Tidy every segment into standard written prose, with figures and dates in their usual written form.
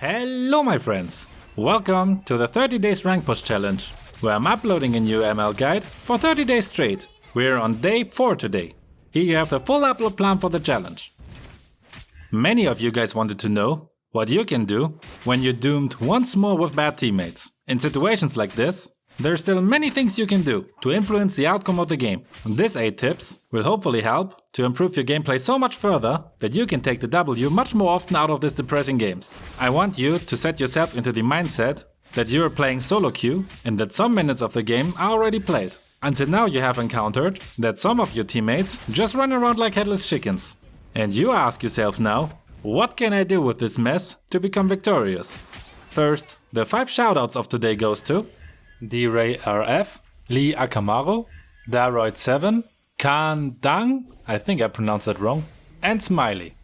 Hello my friends! Welcome to the 30 days rank push challenge, where I'm uploading a new ML guide for 30 days straight. We're on day 4 today. Here you have the full upload plan for the challenge. Many of you guys wanted to know what you can do when you're doomed once more with bad teammates. In situations like this, there are still many things you can do to influence the outcome of the game. This 8 tips will hopefully help to improve your gameplay so much further that you can take the W much more often out of these depressing games. I want you to set yourself into the mindset that you're playing solo queue and that some minutes of the game are already played. Until now you have encountered that some of your teammates just run around like headless chickens. And you ask yourself now, what can I do with this mess to become victorious? First, the 5 shoutouts of today goes to D-Ray RF, Lee Akamaro, Daroid7, Kan Dang, I think I pronounced that wrong, and Smiley.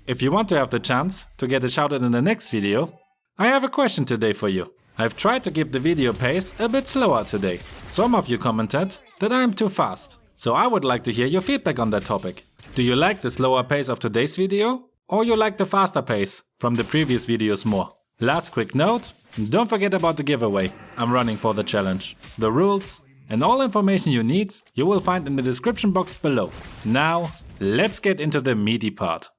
If you want to have the chance to get a shoutout in the next video, I have a question today for you. I've tried to keep the video pace a bit slower today. Some of you commented that I'm too fast, so I would like to hear your feedback on that topic. Do you like the slower pace of today's video, or you like the faster pace from the previous videos more? Last quick note, don't forget about the giveaway I'm running for the challenge. The rules and all information you need you will find in the description box below. Now, let's get into the meaty part.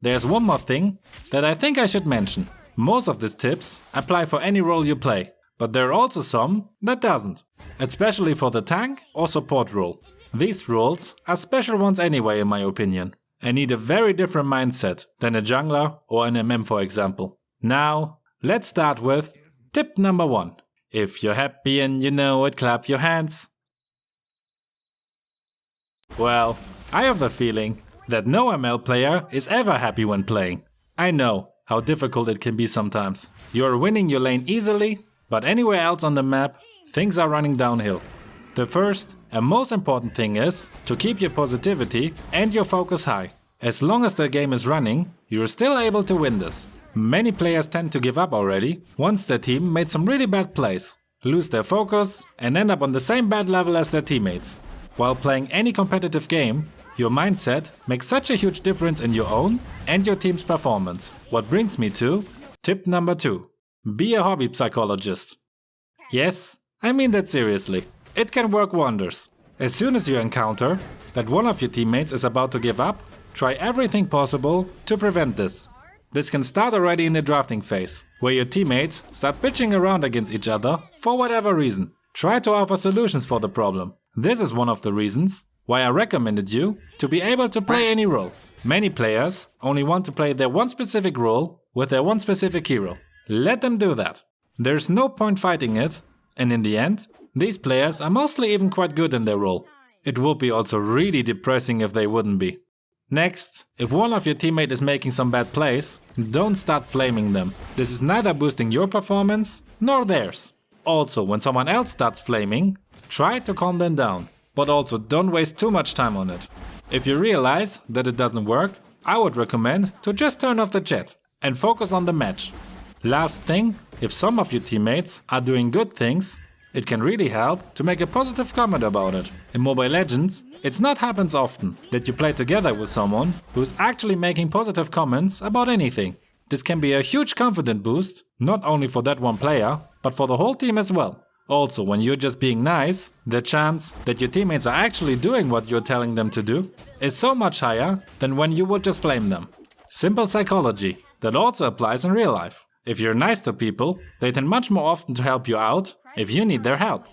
There's one more thing that I think I should mention. Most of these tips apply for any role you play, but there are also some that doesn't, especially for the tank or support role. These roles are special ones anyway in my opinion, and need a very different mindset than a jungler or an MM for example. Now, let's start with tip number 1. If you're happy and you know it, clap your hands. Well, I have the feeling that no ML player is ever happy when playing. I know how difficult it can be sometimes. You're winning your lane easily, but anywhere else on the map, things are running downhill. The first and most important thing is to keep your positivity and your focus high. As long as the game is running, you're still able to win this. Many players tend to give up already once their team made some really bad plays, lose their focus and end up on the same bad level as their teammates. While playing any competitive game, your mindset makes such a huge difference in your own and your team's performance. What brings me to tip number 2. Be a hobby psychologist. Yes, I mean that seriously. It can work wonders. As soon as you encounter that one of your teammates is about to give up, try everything possible to prevent this. This can start already in the drafting phase, where your teammates start pitching around against each other for whatever reason. Try to offer solutions for the problem. This is one of the reasons why I recommended you to be able to play any role. Many players only want to play their one specific role with their one specific hero. Let them do that. There's no point fighting it, and in the end, these players are mostly even quite good in their role. It would be also really depressing if they wouldn't be. Next, if one of your teammates is making some bad plays, don't start flaming them. This is neither boosting your performance nor theirs. Also, when someone else starts flaming, try to calm them down. But also don't waste too much time on it. If you realize that it doesn't work, I would recommend to just turn off the chat and focus on the match. Last thing, if some of your teammates are doing good things, it can really help to make a positive comment about it. In Mobile Legends, it's not happens often that you play together with someone who's actually making positive comments about anything. This can be a huge confidence boost, not only for that one player, but for the whole team as well. Also, when you're just being nice, the chance that your teammates are actually doing what you're telling them to do is so much higher than when you would just flame them. Simple psychology that also applies in real life. If you're nice to people, they tend much more often to help you out if you need their help.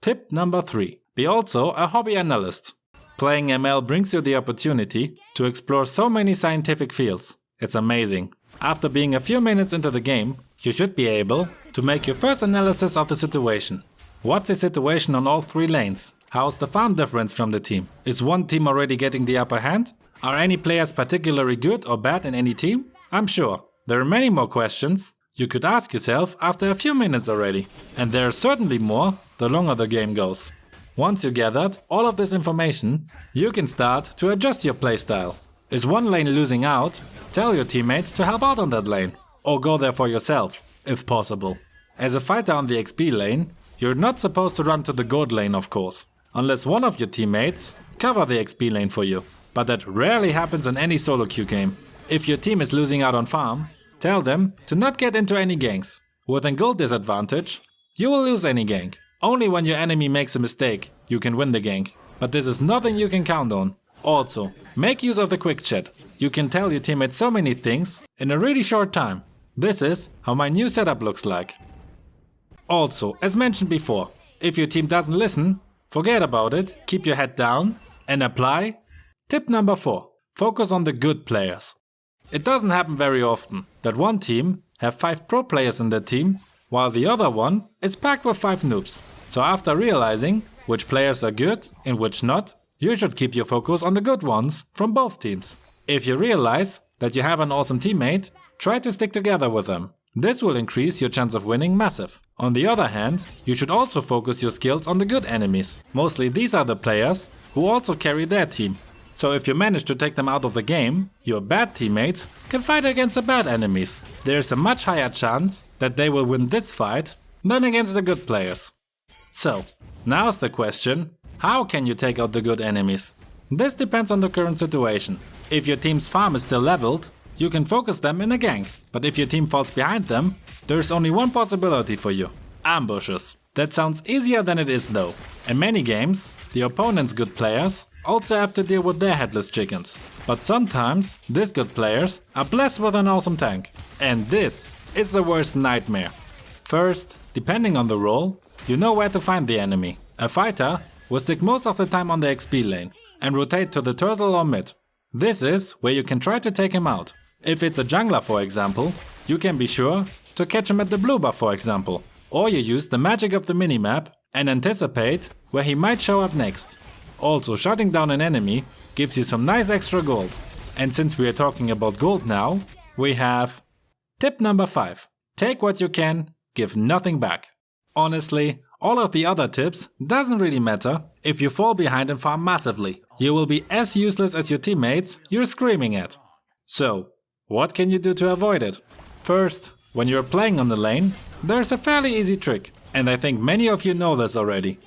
Tip number 3. Be also a hobby analyst. Playing ML brings you the opportunity to explore so many scientific fields. It's amazing. After being a few minutes into the game, you should be able to make your first analysis of the situation. What's the situation on all 3 lanes? How's the farm difference from the team? Is one team already getting the upper hand? Are any players particularly good or bad in any team? I'm sure there are many more questions you could ask yourself after a few minutes already. And there are certainly more the longer the game goes. Once you gathered all of this information, you can start to adjust your playstyle. Is one lane losing out? Tell your teammates to help out on that lane. Or go there for yourself, if possible. As a fighter on the XP lane, you're not supposed to run to the gold lane of course, unless one of your teammates cover the XP lane for you. But that rarely happens in any solo queue game. If your team is losing out on farm, Tell them to not get into any ganks. With a gold disadvantage, you will lose any gank. Only when your enemy makes a mistake, you can win the gank. But this is nothing you can count on. Also, make use of the quick chat. You can tell your teammates so many things in a really short time. This is how my new setup looks like. Also, as mentioned before, if your team doesn't listen, forget about it, keep your head down and apply tip number 4. Focus on the good players. It doesn't happen very often that one team have 5 pro players in their team while the other one is packed with 5 noobs. So after realizing which players are good and which not, you should keep your focus on the good ones from both teams. If you realize that you have an awesome teammate, try to stick together with them. This will increase your chance of winning massive. On the other hand, you should also focus your skills on the good enemies. Mostly these are the players who also carry their team. So if you manage to take them out of the game, your bad teammates can fight against the bad enemies. There is a much higher chance that they will win this fight than against the good players. So, now's the question, how can you take out the good enemies? This depends on the current situation. If your team's farm is still leveled, you can focus them in a gank. But if your team falls behind them, there's only one possibility for you: ambushes. That sounds easier than it is though. In many games, the opponent's good players also have to deal with their headless chickens. But sometimes, these good players are blessed with an awesome tank. And this is the worst nightmare. First, depending on the role, you know where to find the enemy. A fighter will stick most of the time on the XP lane and rotate to the turtle or mid. This is where you can try to take him out. If it's a jungler, for example, you can be sure to catch him at the blue buff, for example. Or you use the magic of the minimap and anticipate where he might show up next. Also, shutting down an enemy gives you some nice extra gold. And since we are talking about gold now, we have tip number 5. Take what you can, give nothing back. Honestly, all of the other tips doesn't really matter if you fall behind and farm massively. You will be as useless as your teammates you're screaming at. So, what can you do to avoid it? First, when you're playing on the lane, there's a fairly easy trick, and I think many of you know this already.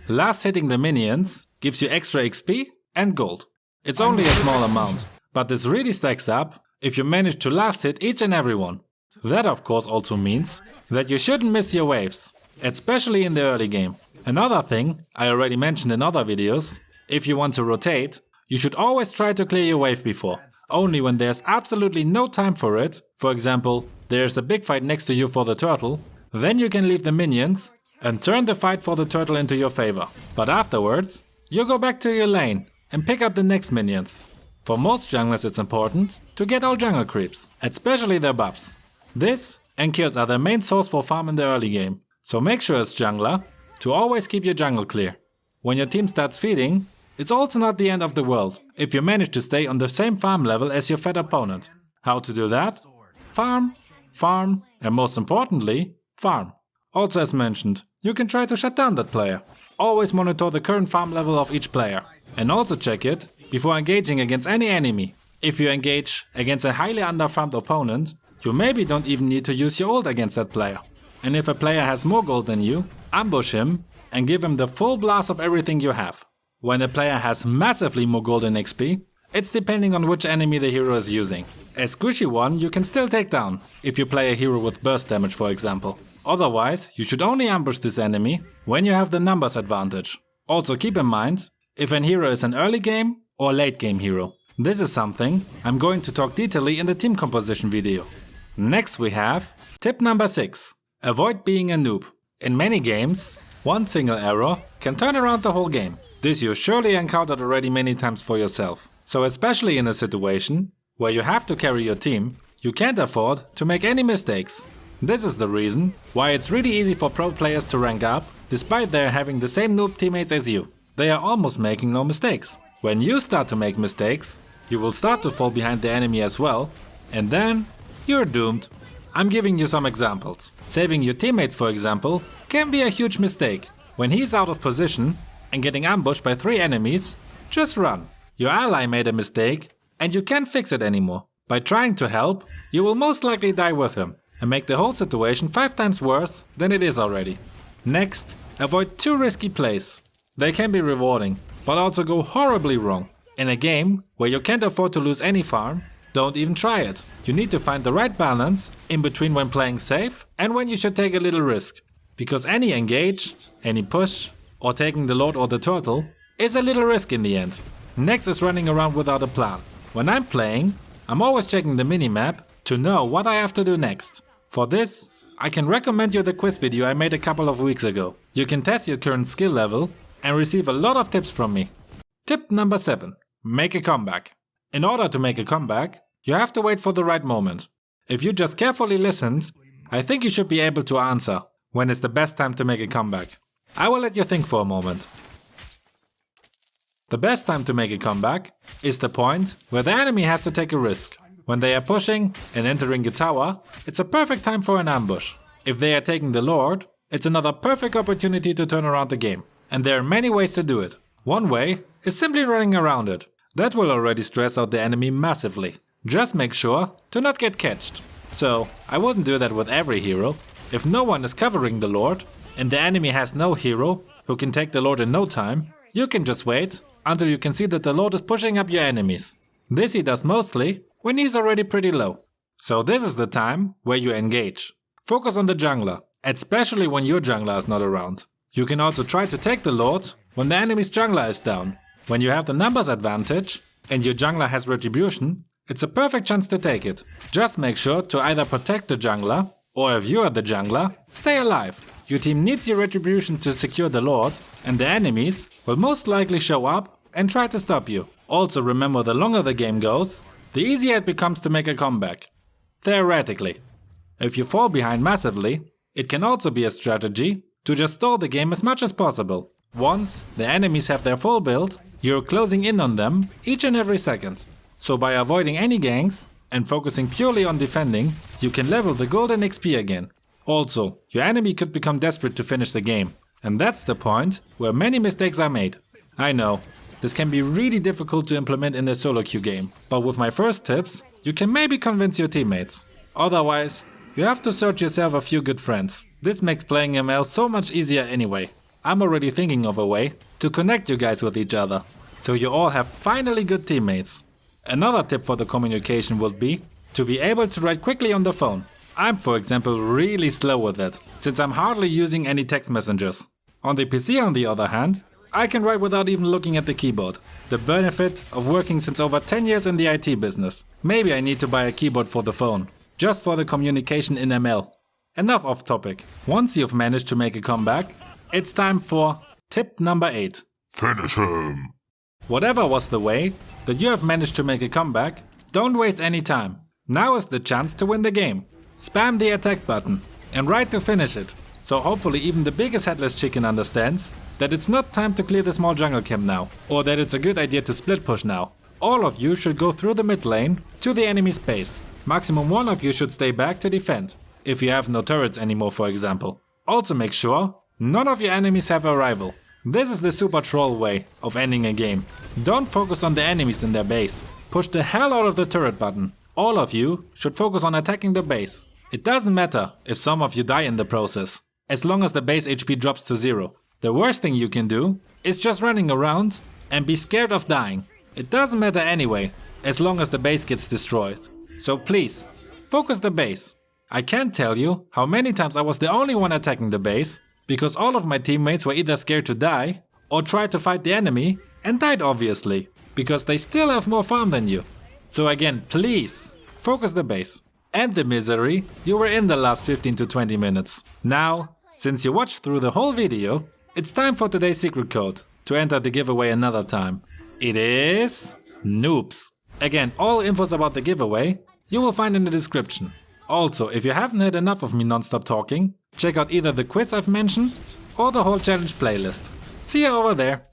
Last hitting the minions gives you extra XP and gold. It's only a small amount, but this really stacks up if you manage to last hit each and every one. That of course also means that you shouldn't miss your waves, especially in the early game. Another thing I already mentioned in other videos, if you want to rotate, you should always try to clear your wave before. Only when there's absolutely no time for it, for example, there's a big fight next to you for the turtle, then you can leave the minions and turn the fight for the turtle into your favor. But afterwards, you go back to your lane and pick up the next minions. For most junglers it's important to get all jungle creeps, especially their buffs. This and kills are the main source for farm in the early game, so make sure as jungler to always keep your jungle clear. When your team starts feeding, it's also not the end of the world if you manage to stay on the same farm level as your fed opponent. How to do that? Farm, farm, and most importantly, farm. Also as mentioned, you can try to shut down that player. Always monitor the current farm level of each player. And also check it before engaging against any enemy. If you engage against a highly underfarmed opponent, you maybe don't even need to use your ult against that player. And if a player has more gold than you, ambush him and give him the full blast of everything you have. When a player has massively more gold and XP, it's depending on which enemy the hero is using. A squishy one you can still take down, if you play a hero with burst damage for example. Otherwise, you should only ambush this enemy when you have the numbers advantage. Also keep in mind, if an hero is an early game or late game hero. This is something I'm going to talk detailedly in the team composition video. Next we have tip number 6. Avoid being a noob. In many games, one single error can turn around the whole game. This you surely encountered already many times for yourself. So especially in a situation where you have to carry your team, you can't afford to make any mistakes. This is the reason why it's really easy for pro players to rank up despite their having the same noob teammates as you. They are almost making no mistakes. When you start to make mistakes, you will start to fall behind the enemy as well, and then you're doomed. I'm giving you some examples. Saving your teammates, for example, can be a huge mistake. When he's out of position and getting ambushed by 3 enemies, just run. Your ally made a mistake and you can't fix it anymore. By trying to help, you will most likely die with him and make the whole situation 5 times worse than it is already. Next, avoid too risky plays. They can be rewarding, but also go horribly wrong. In a game where you can't afford to lose any farm, don't even try it. You need to find the right balance in between when playing safe and when you should take a little risk. Because any engage, any push, or taking the Lord or the Turtle is a little risk in the end. Next is running around without a plan. When I'm playing, I'm always checking the minimap to know what I have to do next. For this, I can recommend you the quiz video I made a couple of weeks ago. You can test your current skill level and receive a lot of tips from me. Tip number 7. Make a comeback. In order to make a comeback, you have to wait for the right moment. If you just carefully listened, I think you should be able to answer when is the best time to make a comeback. I will let you think for a moment. The best time to make a comeback is the point where the enemy has to take a risk. When they are pushing and entering a tower, it's a perfect time for an ambush. If they are taking the Lord, it's another perfect opportunity to turn around the game. And there are many ways to do it. One way is simply running around it. That will already stress out the enemy massively. Just make sure to not get catched. So, I wouldn't do that with every hero. If no one is covering the Lord, and the enemy has no hero who can take the Lord in no time, you can just wait until you can see that the Lord is pushing up your enemies. This he does mostly when he's already pretty low. So this is the time where you engage. Focus on the jungler, especially when your jungler is not around. You can also try to take the Lord when the enemy's jungler is down. When you have the numbers advantage and your jungler has retribution, it's a perfect chance to take it. Just make sure to either protect the jungler, or if you are the jungler, stay alive. Your team needs your retribution to secure the Lord, and the enemies will most likely show up and try to stop you. Also remember, the longer the game goes, the easier it becomes to make a comeback. Theoretically. If you fall behind massively, it can also be a strategy to just stall the game as much as possible. Once the enemies have their full build, you're closing in on them each and every second. So by avoiding any ganks and focusing purely on defending, you can level the gold and XP again. Also, your enemy could become desperate to finish the game. And that's the point where many mistakes are made. I know, this can be really difficult to implement in a solo queue game, but with my first tips, you can maybe convince your teammates. Otherwise, you have to search yourself a few good friends. This makes playing ML so much easier anyway. I'm already thinking of a way to connect you guys with each other, so you all have finally good teammates. Another tip for the communication would be to be able to write quickly on the phone. I'm, for example, really slow with it, since I'm hardly using any text messengers. On the PC, on the other hand, I can write without even looking at the keyboard. The benefit of working since over 10 years in the IT business. Maybe I need to buy a keyboard for the phone, just for the communication in ML. Enough off topic. Once you've managed to make a comeback, it's time for tip number 8. Finish him! Whatever was the way that you have managed to make a comeback, don't waste any time. Now is the chance to win the game. Spam the attack button and right to finish it. So hopefully even the biggest headless chicken understands that it's not time to clear the small jungle camp now, or that it's a good idea to split push now. All of you should go through the mid lane to the enemy's base. Maximum one of you should stay back to defend, if you have no turrets anymore, for example. Also make sure none of your enemies have a rival. This is the super troll way of ending a game. Don't focus on the enemies in their base. Push the hell out of the turret button. All of you should focus on attacking the base. It doesn't matter if some of you die in the process, as long as the base HP drops to 0. The worst thing you can do is just running around and be scared of dying. It doesn't matter anyway, as long as the base gets destroyed. So please, focus the base. I can't tell you how many times I was the only one attacking the base, because all of my teammates were either scared to die or tried to fight the enemy and died obviously, because they still have more farm than you. So again, please, focus the base. End the misery you were in the last 15 to 20 minutes. Now, since you watched through the whole video, it's time for today's secret code to enter the giveaway another time. It is noobs. Again, all infos about the giveaway you will find in the description. Also, if you haven't had enough of me non-stop talking, check out either the quiz I've mentioned or the whole challenge playlist. See you over there.